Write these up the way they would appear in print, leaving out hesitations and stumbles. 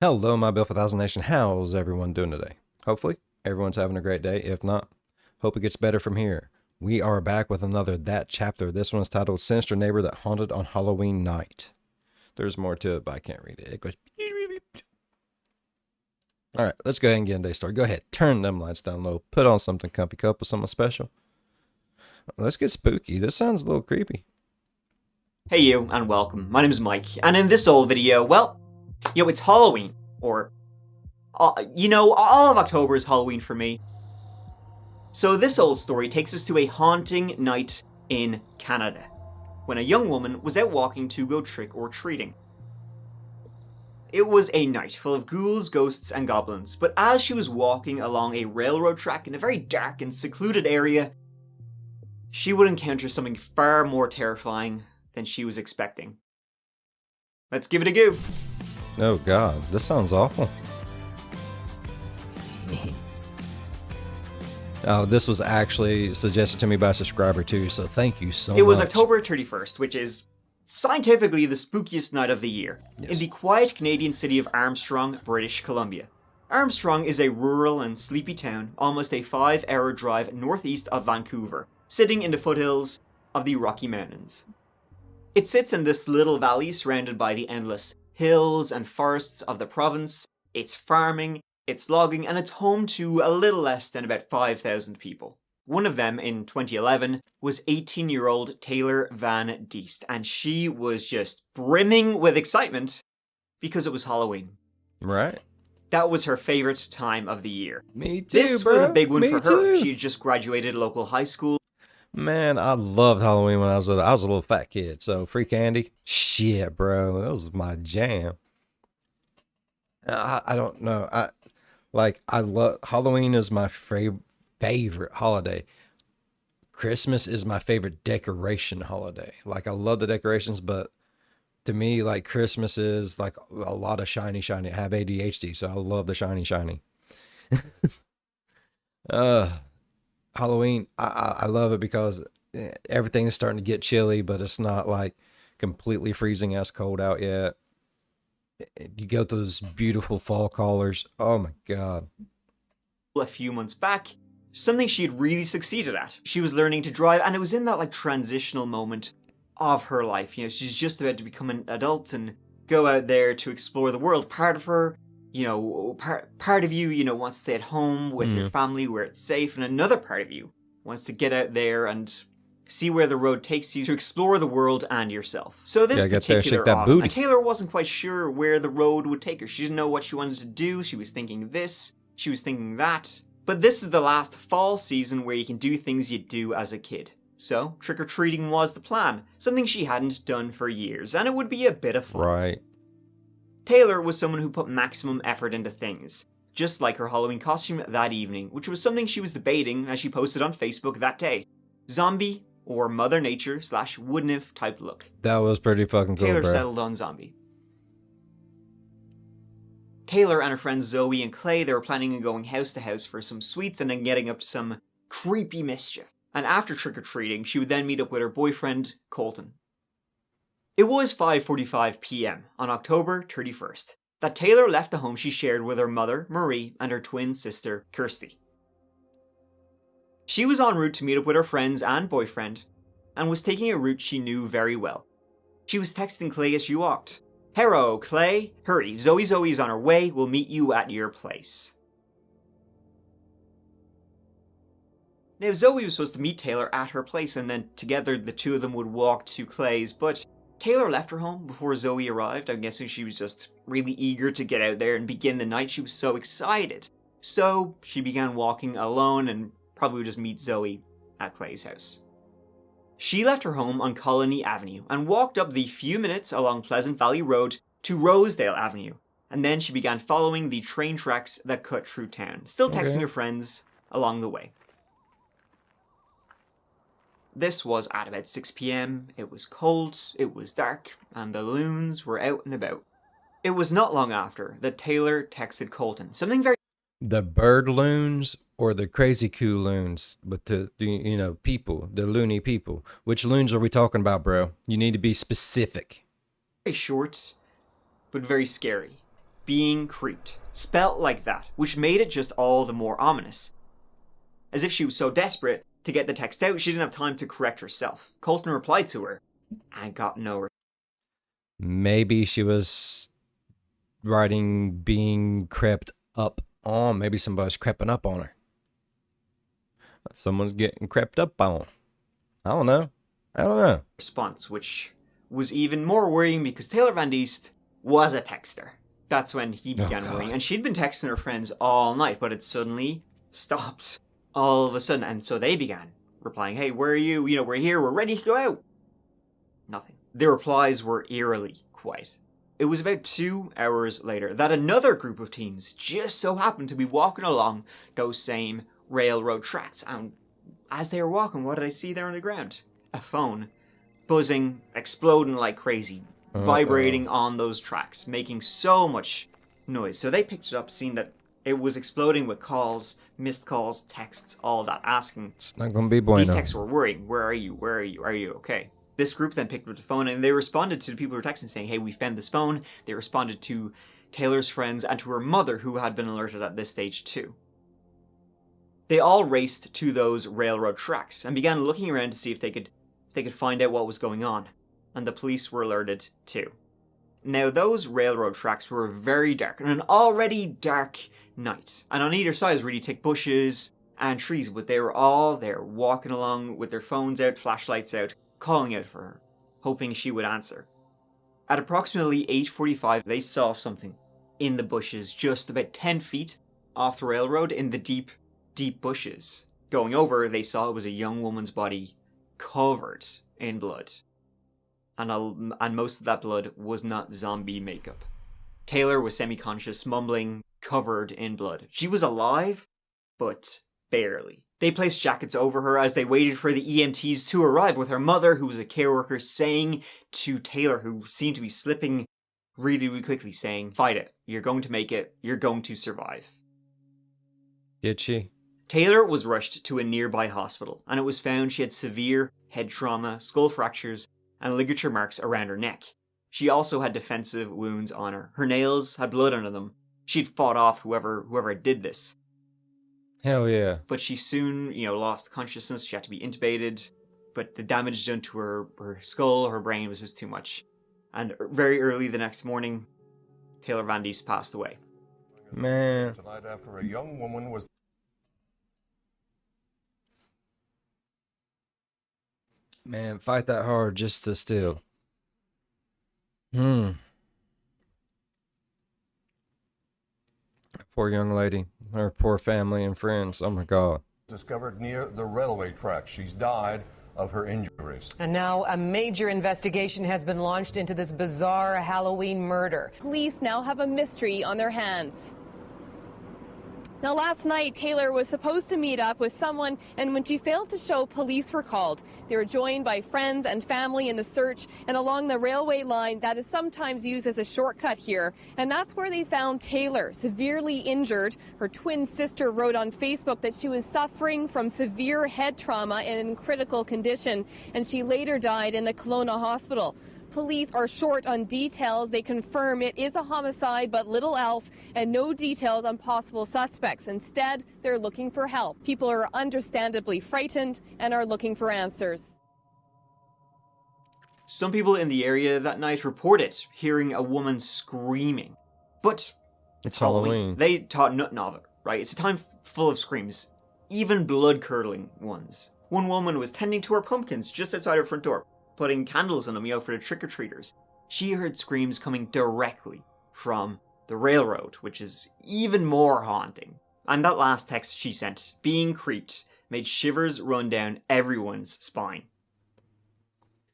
Hello, my Bill for Thousand Nation. How's everyone doing today? Hopefully, everyone's having a great day. If not, hope it gets better from here. We are back with another That Chapter. This one's titled Sinister Neighbor That Haunted on Halloween Night. There's more to it, but I can't read it. It goes... All right, let's go ahead and get into the story. Go ahead, turn them lights down low. Put on something comfy, cup with something special. Let's get spooky. This sounds a little creepy. Hey you, and welcome. My name is Mike, and in this old video, well, it's Halloween, or, all of October is Halloween for me. So this old story takes us to a haunting night in Canada, when a young woman was out walking to go trick-or-treating. It was a night full of ghouls, ghosts, and goblins, but as she was walking along a railroad track in a very dark and secluded area, she would encounter something far more terrifying than she was expecting. Let's give it a go. Oh god, this sounds awful. Oh, this was actually suggested to me by a subscriber too, so thank you so much. It was October 31st, which is scientifically the spookiest night of the year, in the quiet Canadian city of Armstrong, British Columbia. Armstrong is a rural and sleepy town, almost a 5-hour drive northeast of Vancouver, sitting in the foothills of the Rocky Mountains. It sits in this little valley surrounded by the endless hills and forests of the province. It's farming, it's logging, and it's home to a little less than about 5,000 people. One of them, in 2011, was 18-year-old Taylor Van Diest, and she was just brimming with excitement because it was Halloween. Right. That was her favorite time of the year. Me too, This bro. was a big one Me for too. her. She had just graduated local high school. Man, I loved Halloween when I was a little fat kid. So free candy, shit, bro, that was my jam. I don't know. I love Halloween is my favorite holiday. Christmas is my favorite decoration holiday. Like I love the decorations, but to me, like Christmas is like a lot of shiny. I have ADHD, so I love the shiny. Halloween, I love it because everything is starting to get chilly, but it's not like completely freezing ass cold out yet. You get those beautiful fall colors. Oh my god. A few months back, something she had really succeeded at. She was learning to drive, and it was in that transitional moment of her life. She's just about to become an adult and go out there to explore the world. Part of her, part of you, wants to stay at home with your family where it's safe, and another part of you wants to get out there and see where the road takes you to explore the world and yourself. So this particular autumn, and Taylor wasn't quite sure where the road would take her. She didn't know what she wanted to do. She was thinking this, she was thinking that. But this is the last fall season where you can do things you do as a kid. So trick-or-treating was the plan, something she hadn't done for years, and it would be a bit of fun. Right. Taylor was someone who put maximum effort into things, just like her Halloween costume that evening, which was something she was debating as she posted on Facebook that day. Zombie or Mother Nature / wood nymph type look. That was pretty fucking cool, Taylor bro. settled on zombie. Taylor and her friends Zoe and Clay, they were planning on going house to house for some sweets and then getting up to some creepy mischief. And after trick-or-treating, she would then meet up with her boyfriend, Colton. It was 5:45 p.m. on October 31st that Taylor left the home she shared with her mother, Marie, and her twin sister, Kirsty. She was en route to meet up with her friends and boyfriend, and was taking a route she knew very well. She was texting Clay as she walked. "Hello, Clay. Hurry, Zoe's on her way. We'll meet you at your place." Now, Zoe was supposed to meet Taylor at her place, and then together the two of them would walk to Clay's, but Taylor left her home before Zoe arrived. I'm guessing she was just really eager to get out there and begin the night. She was so excited. So she began walking alone and probably would just meet Zoe at Clay's house. She left her home on Colony Avenue and walked up the few minutes along Pleasant Valley Road to Rosedale Avenue, and then she began following the train tracks that cut through town, still texting her friends along the way. This was at about 6 p.m, it was cold, it was dark, and the loons were out and about. It was not long after that Taylor texted Colton, something very... The bird loons or the crazy cool loons with the people, the loony people? Which loons are we talking about, bro? You need to be specific. very short, but very scary. being creeped, spelt like that, which made it just all the more ominous. As if she was so desperate to get the text out, she didn't have time to correct herself. Colton replied to her and got no response. Maybe she was writing being crept up on. Maybe somebody's creeping up on her. Someone's getting crept up on. I don't know. Response, which was even more worrying because Taylor Van Diest was a texter. That's when he began worrying. And she'd been texting her friends all night, but it suddenly stopped all of a sudden. And so they began replying, hey, where are you? You know, we're here. We're ready to go out. Nothing. Their replies were eerily quiet. It was about 2 hours later that another group of teens just so happened to be walking along those same railroad tracks. And as they were walking, what did I see there on the ground? A phone. Buzzing, exploding like crazy, vibrating on those tracks, making so much noise. So they picked it up, seeing that it was exploding with calls, missed calls, texts, all that, asking. It's not going to be bueno. These texts were worrying. Where are you? Where are you? Are you okay? This group then picked up the phone and they responded to the people who were texting saying, hey, we found this phone. They responded to Taylor's friends and to her mother, who had been alerted at this stage too. They all raced to those railroad tracks and began looking around to see if they could find out what was going on. And the police were alerted too. Now, those railroad tracks were very dark, on an already dark night. And on either side was really thick bushes and trees, but they were all there, walking along with their phones out, flashlights out, calling out for her, hoping she would answer. At approximately 8:45, they saw something in the bushes, just about 10 feet off the railroad, in the deep, deep bushes. Going over, they saw it was a young woman's body covered in blood. And most of that blood was not zombie makeup. Taylor was semi-conscious, mumbling, covered in blood. She was alive, but barely. They placed jackets over her as they waited for the EMTs to arrive, with her mother, who was a care worker, saying to Taylor, who seemed to be slipping really, really quickly, saying, fight it. You're going to make it. You're going to survive. Did she? Taylor was rushed to a nearby hospital, and it was found she had severe head trauma, skull fractures, and ligature marks around her neck. She also had defensive wounds on her. Her nails had blood under them. She'd fought off whoever did this. Hell yeah. But she soon, lost consciousness. She had to be intubated. But the damage done to her skull, her brain, was just too much. And very early the next morning, Taylor Van Diest passed away. Man. Tonight after a young woman was... Man, fight that hard just to steal. Poor young lady. Her poor family and friends. Oh my God. discovered near the railway tracks. She's died of her injuries. And now a major investigation has been launched into this bizarre Halloween murder. Police now have a mystery on their hands. Now, last night, Taylor was supposed to meet up with someone, and when she failed to show, police were called. They were joined by friends and family in the search, and along the railway line that is sometimes used as a shortcut here. And that's where they found Taylor, severely injured. Her twin sister wrote on Facebook that she was suffering from severe head trauma and in critical condition, and she later died in the Kelowna hospital. Police are short on details. They confirm it is a homicide, but little else, and no details on possible suspects. Instead, they're looking for help. People are understandably frightened and are looking for answers. Some people in the area that night reported hearing a woman screaming. But it's Halloween. They thought nothing of it, right? It's a time full of screams, even blood-curdling ones. One woman was tending to her pumpkins just outside her front door, putting candles in them, for the trick-or-treaters. She heard screams coming directly from the railroad, which is even more haunting. And that last text she sent, being creeped, made shivers run down everyone's spine.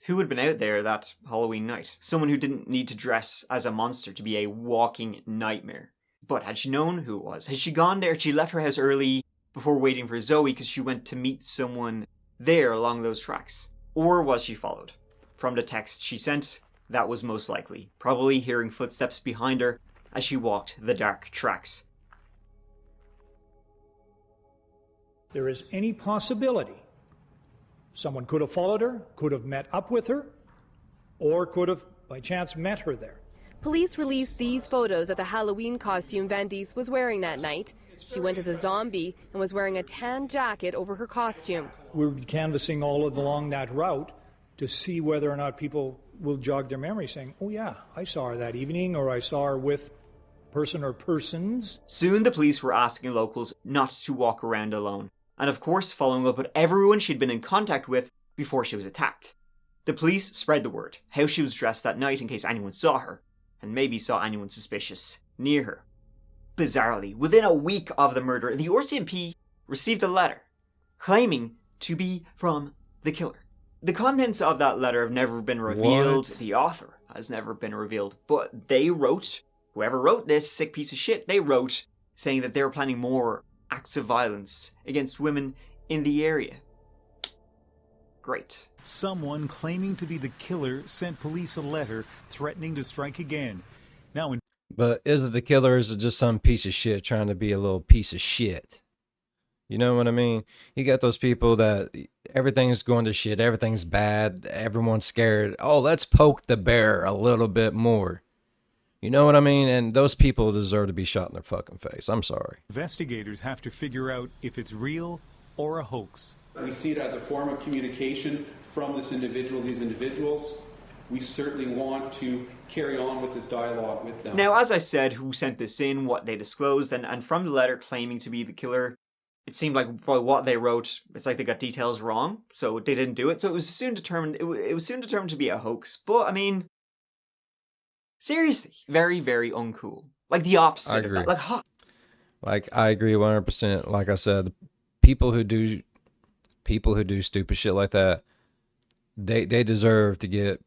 Who had been out there that Halloween night? Someone who didn't need to dress as a monster to be a walking nightmare. But had she known who it was? Had she gone there? She left her house early before waiting for Zoe because she went to meet someone there along those tracks. Or was she followed? From the text she sent, that was most likely. Probably hearing footsteps behind her as she walked the dark tracks. There is any possibility someone could have followed her, could have met up with her, or could have, by chance, met her there. Police released these photos of the Halloween costume Van Diest was wearing that night. She went as a zombie and was wearing a tan jacket over her costume. We're canvassing all along that route to see whether or not people will jog their memory saying, oh yeah, I saw her that evening, or I saw her with person or persons. Soon the police were asking locals not to walk around alone, and of course following up with everyone she'd been in contact with before she was attacked. The police spread the word, how she was dressed that night in case anyone saw her, and maybe saw anyone suspicious near her. Bizarrely, within a week of the murder, the RCMP received a letter claiming to be from the killer. The contents of that letter have never been revealed. What? The author has never been revealed. But they wrote, whoever wrote this sick piece of shit, they wrote saying that they were planning more acts of violence against women in the area. Great. Someone claiming to be the killer sent police a letter threatening to strike again. Now, But is it the killer or is it just some piece of shit trying to be a little piece of shit? You know what I mean? You got those people that everything's going to shit, everything's bad, everyone's scared. Oh, let's poke the bear a little bit more. You know what I mean? And those people deserve to be shot in their fucking face. I'm sorry. investigators have to figure out if it's real or a hoax. We see it as a form of communication from this individual, these individuals. We certainly want to carry on with this dialogue with them. Now, as I said, who sent this in, what they disclosed, and from the letter claiming to be the killer, it seemed like by what they wrote, it's like they got details wrong, so they didn't do it. So it was soon determined. It was soon determined to be a hoax. But I mean, seriously, very, very uncool. Like the opposite I of agree. that. Like, huh. Like, I agree 100%. Like I said, people who do stupid shit like that, they deserve to get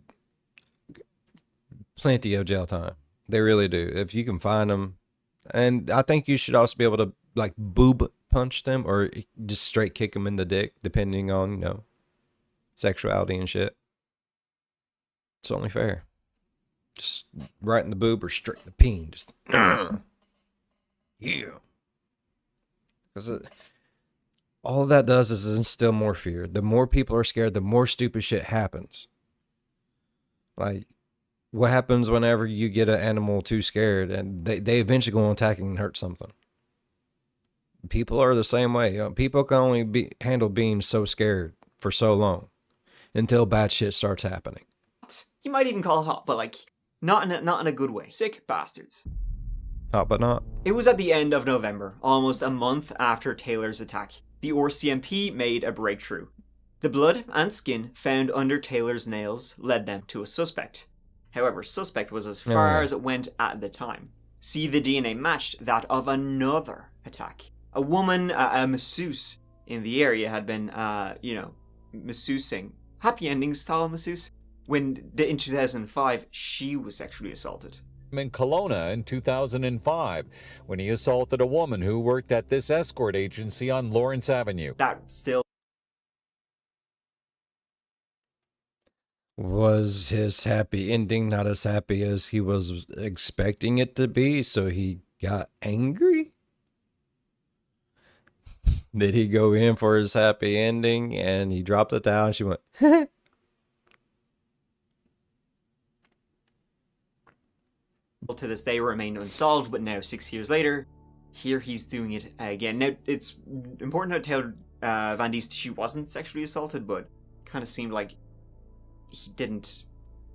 plenty of jail time. They really do. If you can find them. And I think you should also be able to, like, boob punch them or just straight kick them in the dick, depending on, you know, sexuality and shit. It's only fair. Just right in the boob or straight in the peen. Just, yeah. Because all that does is instill more fear. The more people are scared, the more stupid shit happens. Like, what happens whenever you get an animal too scared and they eventually go on attacking and hurt something? People are the same way. You know, people can only handle being so scared for so long until bad shit starts happening. You might even call it hot, but like, not in a good way. Sick bastards. Hot but not. It was at the end of November, almost a month after Taylor's attack. The RCMP made a breakthrough. The blood and skin found under Taylor's nails led them to a suspect. However, suspect was as far as it went at the time. See, the DNA matched that of another attack. A woman, a masseuse in the area had been, masseusing. Happy ending style masseuse. When, in 2005, she was sexually assaulted. In Kelowna in 2005 when he assaulted a woman who worked at this escort agency on Lawrence Avenue. That still Was his happy ending not as happy as he was expecting it to be, so he got angry? Did he go in for his happy ending and he dropped it down and she went, to this day remained unsolved, but now 6 years later, here he's doing it again. Now, it's important to note Taylor Van Diest, she wasn't sexually assaulted, but kind of seemed like he didn't,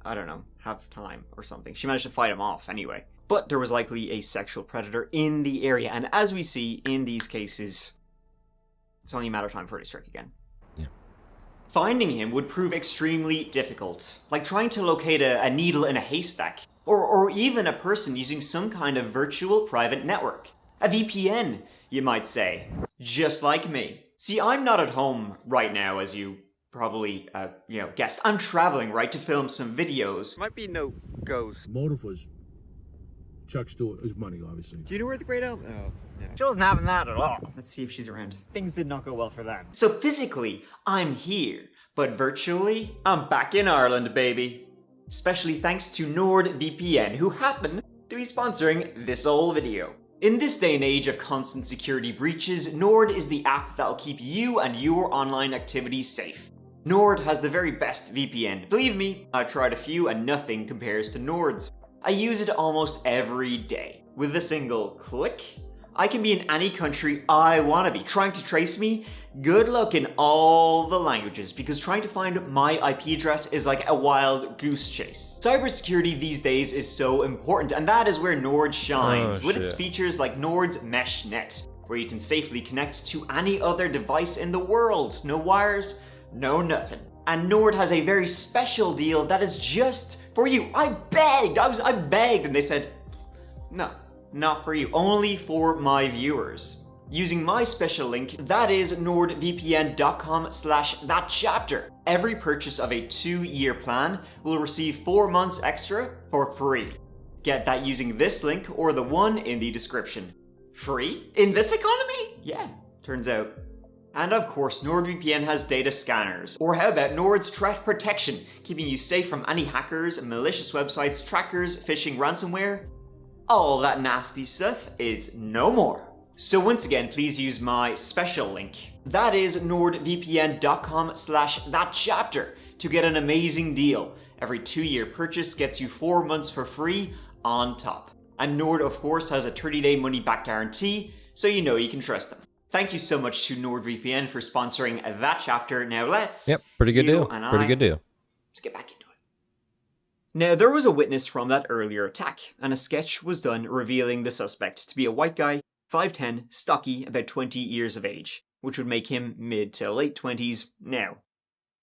I don't know, have time or something. She managed to fight him off anyway. But there was likely a sexual predator in the area, and as we see in these cases, it's only a matter of time before they strike again. Yeah. Finding him would prove extremely difficult, like trying to locate a needle in a haystack, or even a person using some kind of virtual private network. A VPN, you might say. Just like me. See, I'm not at home right now, as you probably, guessed. I'm traveling, right, to film some videos. Might be no ghost. Motive was Chuck Stewart's money, obviously. Do you know where the Great Elm? Oh, no. She wasn't having that at all. Let's see if she's around. Things did not go well for them. So physically, I'm here. But virtually, I'm back in Ireland, baby. Especially thanks to NordVPN, who happen to be sponsoring this whole video. In this day and age of constant security breaches, Nord is the app that'll keep you and your online activities safe. Nord has the very best VPN. Believe me, I've tried a few and nothing compares to Nord's. I use it almost every day. With a single click, I can be in any country I want to be. Trying to trace me? Good luck in all the languages, because trying to find my IP address is like a wild goose chase. Cybersecurity these days is so important, and that is where Nord shines, with its features like Nord's Mesh Net, where you can safely connect to any other device in the world. No wires, no nothing. And Nord has a very special deal that is just for you. I begged, I begged, and they said, no, not for you, only for my viewers. Using my special link, that is nordvpn.com/thatchapter. Every purchase of a 2-year plan will receive 4 months extra for free. Get that using this link or the one in the description. Free? In this economy? Yeah, turns out. And of course, NordVPN has data scanners. Or how about Nord's threat protection, keeping you safe from any hackers, malicious websites, trackers, phishing, ransomware? All that nasty stuff is no more. So once again, please use my special link. That is nordvpn.com/thatchapter to get an amazing deal. Every 2-year purchase gets you 4 months for free on top. And Nord, of course, has a 30-day money-back guarantee, so you know you can trust them. Thank you so much to NordVPN for sponsoring that chapter. Now let's... Yep, pretty good deal. Pretty good deal. Let's get back into it. Now, there was a witness from that earlier attack, and a sketch was done revealing the suspect to be a white guy, 5'10", stocky, about 20 years of age, which would make him mid to late 20s now.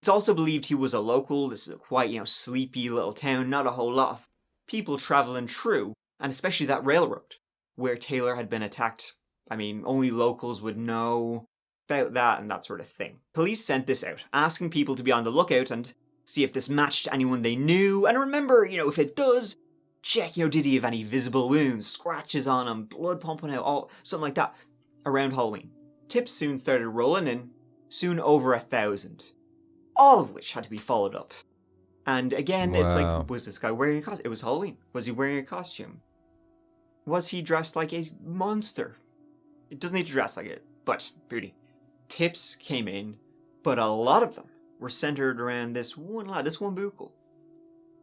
It's also believed he was a local. This is a quite, sleepy little town, not a whole lot of people traveling through, and especially that railroad where Taylor had been attacked. I mean, only locals would know about that and that sort of thing. Police sent this out, asking people to be on the lookout and see if this matched anyone they knew, and remember, if it does, check, did he have any visible wounds, scratches on him, blood pumping out, something like that, around Halloween. Tips soon started rolling in, soon over 1,000. All of which had to be followed up. And again, It's like, was this guy wearing a costume? It was Halloween. Was he wearing a costume? Was he dressed like a monster? It doesn't need to dress like it, but beauty. Tips came in, but a lot of them were centered around this one lad, this one buckle.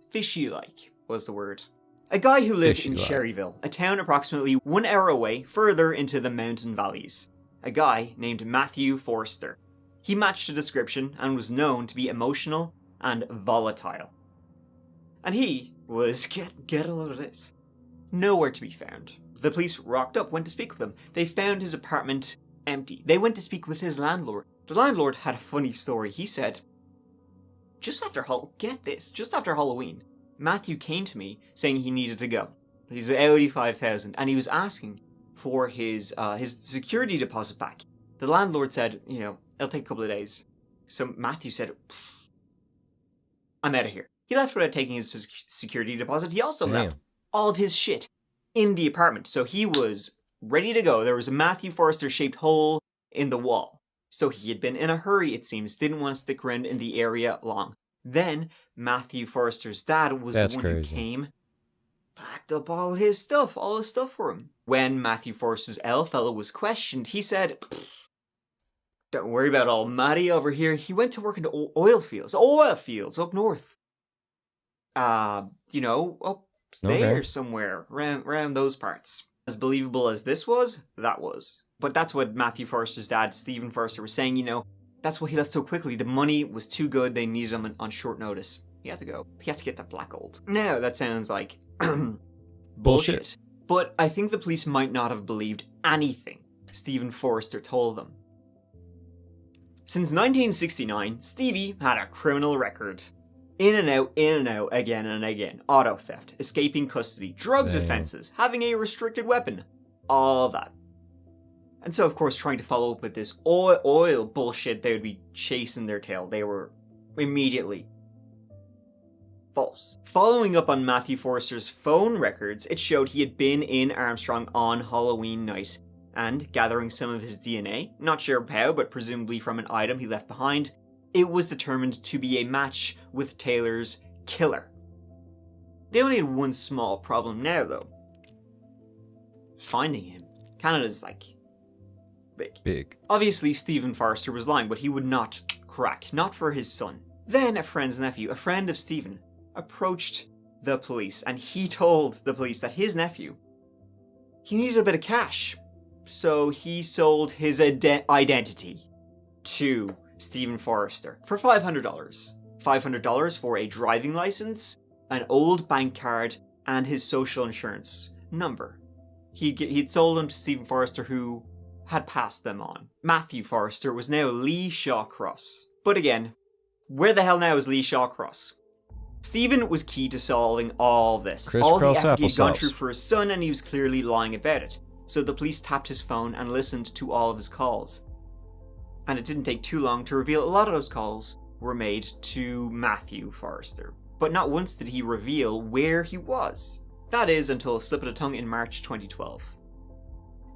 Fishy-like was the word. A guy who lived in Cherryville, a town approximately 1 hour away, further into the mountain valleys. A guy named Matthew Forrester. He matched the description and was known to be emotional and volatile. And he was, get a load of this, nowhere to be found. The police rocked up, went to speak with him. They found his apartment empty. They went to speak with his landlord. The landlord had a funny story. He said, just after Halloween, Matthew came to me saying he needed to go. He's Audi 5000, and he was asking for his security deposit back. The landlord said, it'll take a couple of days. So Matthew said, I'm out of here. He left without taking his security deposit. He also left all of his shit in the apartment. So he was ready to go. There was a Matthew Forrester-shaped hole in the wall. So he had been in a hurry, it seems. Didn't want to stick around in the area long. Then Matthew Forrester's dad was the one who came, packed up all his stuff for him. When Matthew Forrester's L fellow was questioned, he said, don't worry about old Matty over here. He went to work in the oil fields up north. Up there somewhere, around those parts. As believable as this was, that was. But that's what Matthew Forrester's dad, Stephen Forrester, was saying, that's why he left so quickly. The money was too good. They needed him on short notice. He had to go. He had to get that black gold. Now, that sounds like bullshit. But I think the police might not have believed anything Stephen Forrester told them. Since 1969, Stevie had a criminal record. In and out, again and again. Auto theft, escaping custody, drugs offenses, having a restricted weapon. All that. And so, of course, trying to follow up with this oil bullshit, they would be chasing their tail. They were immediately false. Following up on Matthew Forrester's phone records, it showed he had been in Armstrong on Halloween night. And gathering some of his DNA, not sure how, but presumably from an item he left behind, it was determined to be a match with Taylor's killer. They only had one small problem now, though. Finding him. Canada's big. Obviously, Stephen Forrester was lying, but he would not crack. Not for his son. Then a friend's nephew, a friend of Stephen, approached the police, and he told the police that his nephew, he needed a bit of cash. So he sold his identity to Stephen Forrester for $500. $500 for a driving license, an old bank card, and his social insurance number. He'd sold them to Stephen Forrester, who had passed them on. Matthew Forrester was now Lee Shawcross. But again, where the hell now is Lee Shawcross? Stephen was key to solving all this. All the effort he'd gone through for his son, and he was clearly lying about it. So the police tapped his phone and listened to all of his calls. And it didn't take too long to reveal a lot of those calls were made to Matthew Forrester. But not once did he reveal where he was. That is, until a slip of the tongue in March 2012.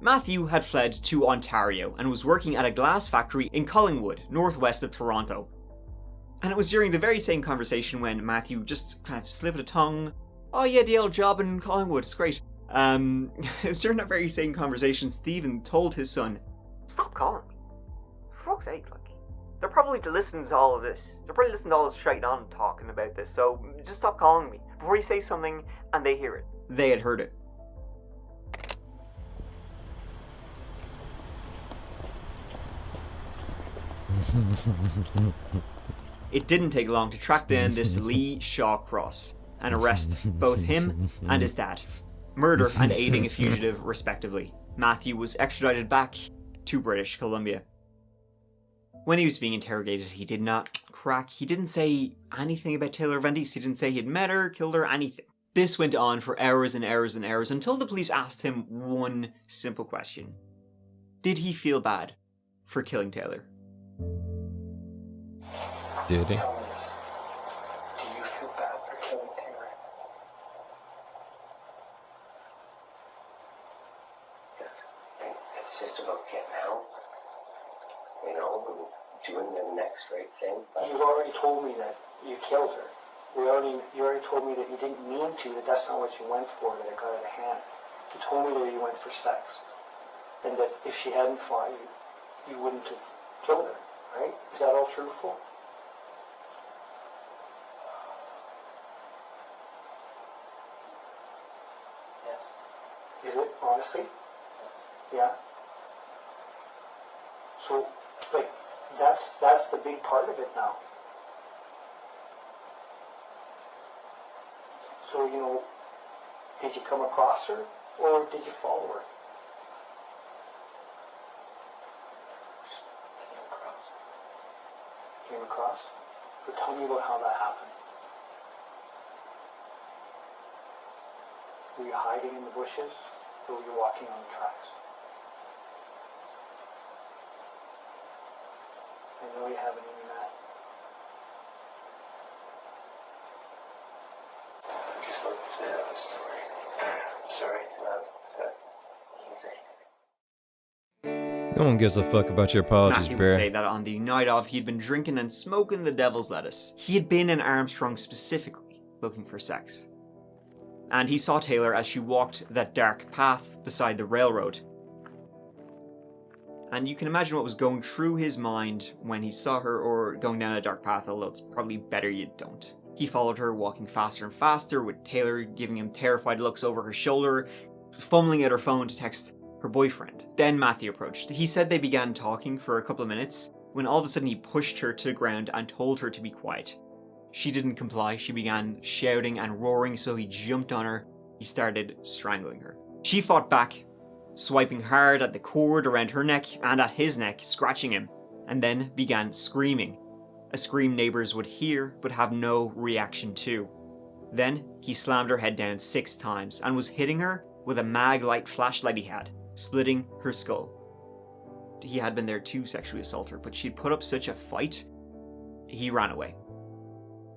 Matthew had fled to Ontario and was working at a glass factory in Collingwood, northwest of Toronto. And it was during the very same conversation when Matthew just kind of slipped a tongue. Oh yeah, the old job in Collingwood, it's great. It was during that very same conversation Stephen told his son, stop calling me. For fuck's sake, like, they're probably listening to all of this. They're probably listening to all this straight on talking about this, so just stop calling me before you say something and they hear it. They had heard it. It didn't take long to track down this Lee Shawcross and arrest both him and his dad. Murder and aiding a fugitive, respectively. Matthew was extradited back to British Columbia. When he was being interrogated, he did not crack. He didn't say anything about Taylor Van Diest. He didn't say he'd met her, killed her, anything. This went on for hours and hours and hours until the police asked him one simple question. Did he feel bad for killing Taylor? Did he? Do you feel bad for killing Taylor? It's just about getting help, you know, and doing the next right thing. But you've already told me that you killed her. You already told me that you didn't mean to, that that's not what you went for, that it got out of hand. You told me that you went for sex, and that if she hadn't fought you, you wouldn't have killed her, right? Is that all truthful? Yes. Is it, honestly? Yeah? So, like, that's the big part of it now. So, you know, did you come across her, or did you follow her? Came across? But tell me about how that happened. Were you hiding in the bushes, or were you walking on the tracks? I know you haven't even that. I'd just like to say that the story. I'm sorry to that easy. No one gives a fuck about your apologies, Matthew would say Barry. that on the night of, he'd been drinking and smoking the devil's lettuce. He had been in Armstrong specifically, looking for sex. And he saw Taylor as she walked that dark path beside the railroad. And you can imagine what was going through his mind when he saw her, or going down a dark path, although it's probably better you don't. He followed her, walking faster and faster, with Taylor giving him terrified looks over her shoulder, fumbling at her phone to text her boyfriend. Then Matthew approached. He said they began talking for a couple of minutes, when all of a sudden he pushed her to the ground and told her to be quiet. She didn't comply. She began shouting and roaring, so he jumped on her. He started strangling her. She fought back, swiping hard at the cord around her neck and at his neck, scratching him, and then began screaming. A scream neighbors would hear but have no reaction to. Then he slammed her head down 6 times and was hitting her with a mag-light flashlight he had, splitting her skull. He had been there to sexually assault her, but she'd put up such a fight, he ran away.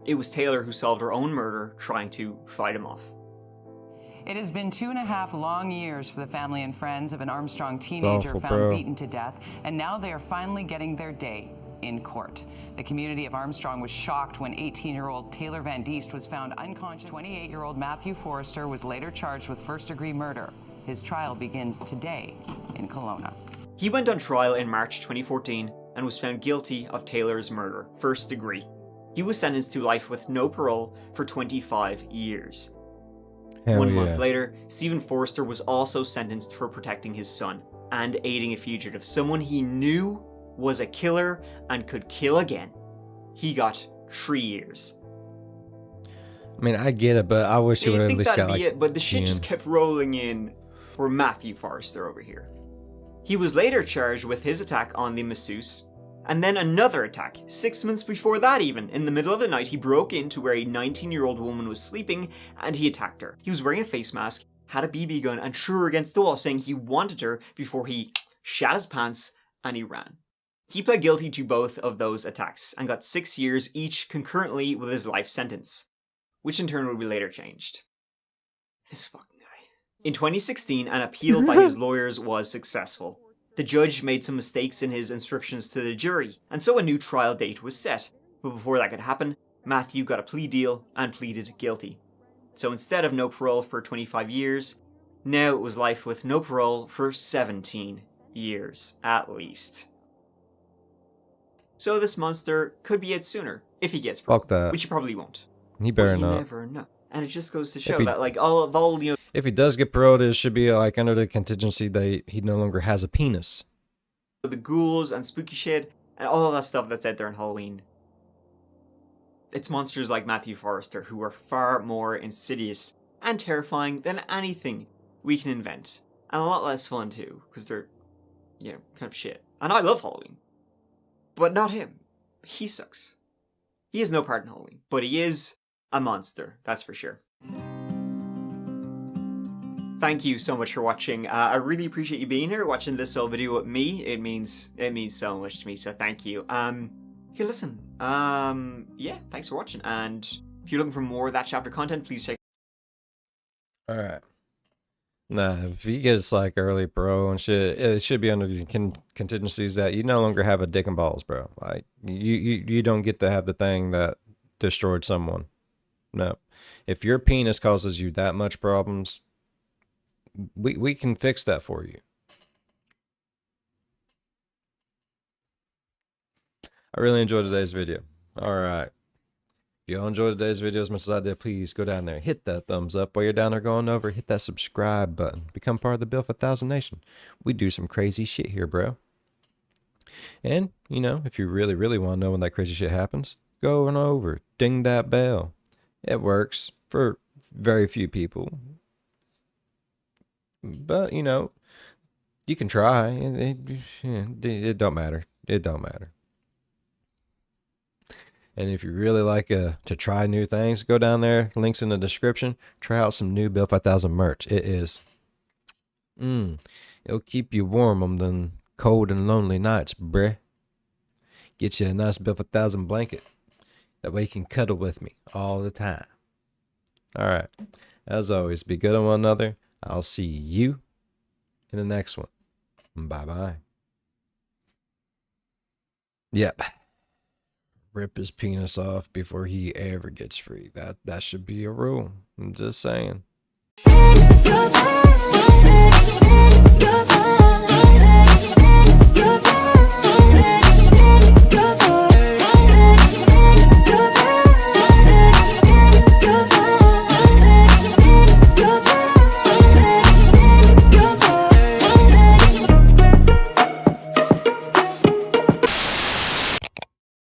It was Taylor who solved her own murder, trying to fight him off. It has been 2.5 long years for the family and friends of an Armstrong teenager found beaten to death, and now they are finally getting their day in court. The community of Armstrong was shocked when 18-year-old Taylor Van Diest was found unconscious. 28-year-old Matthew Forrester was later charged with first-degree murder. His trial begins today in Kelowna. He went on trial in March 2014 and was found guilty of Taylor's murder, first degree. He was sentenced to life with no parole for 25 years. Hell One yeah. month later, Stephen Forrester was also sentenced for protecting his son and aiding a fugitive, someone he knew was a killer and could kill again. He got 3 years. I mean, I get it, but I wish he would have at least got that'd be like it, but the shit just 10. kept rolling in for Matthew Forrester over here. He was later charged with his attack on the masseuse, and then another attack, 6 months before that even. In the middle of the night, he broke into where a 19-year-old woman was sleeping, and he attacked her. He was wearing a face mask, had a BB gun, and threw her against the wall, saying he wanted her before he shat his pants, and he ran. He pled guilty to both of those attacks, and got 6 years each concurrently with his life sentence, which in turn would be later changed. This fucking guy. In 2016, an appeal by his lawyers was successful. The judge made some mistakes in his instructions to the jury, and so a new trial date was set. But before that could happen, Matthew got a plea deal and pleaded guilty. So instead of no parole for 25 years, now it was life with no parole for 17 years, at least. So this monster could be it sooner, if he gets parole, Fuck that. which he probably won't. He better But you not. never know. And it just goes to show he- that, like, all you know, If he does get paroled, it should be like under the contingency that he no longer has a penis. the ghouls and spooky shit and all of that stuff that's out there in Halloween. It's monsters like Matthew Forrester who are far more insidious and terrifying than anything we can invent. And a lot less fun too, because they're, you know, kind of shit. And I love Halloween. But not him. He sucks. He has no part in Halloween. But he is a monster, that's for sure. Thank you so much for watching. I really appreciate you being here, watching this whole video with me. It means so much to me, so thank you. Here, listen. Yeah, thanks for watching. And if you're looking for more of that chapter content, please check. Alright. Nah, if he gets like early parole and shit, it should be under the contingencies that you no longer have a dick and balls, bro. Like, you don't get to have the thing that destroyed someone. No. If your penis causes you that much problems, we can fix that for you. I really enjoyed today's video. Alright. If you all enjoyed today's video as much as I did, please go down there, hit that thumbs up. While you're down there going over, hit that subscribe button. Become part of the Build for 1,000 Nation. We do some crazy shit here, bro. And, you know, if you really, really want to know when that crazy shit happens, go on over, ding that bell. It works for very few people. But, you know, you can try. It don't matter. It don't matter. And if you really like to try new things, go down there. Links in the description. Try out some new Build 5000 merch. It is. It'll keep you warm on them cold and lonely nights, bruh. Get you a nice Build 5000 blanket. That way you can cuddle with me all the time. Alright. As always, be good on one another. I'll see you in the next one. Bye-bye. Yep. Rip his penis off before he ever gets free. That should be a rule. I'm just saying.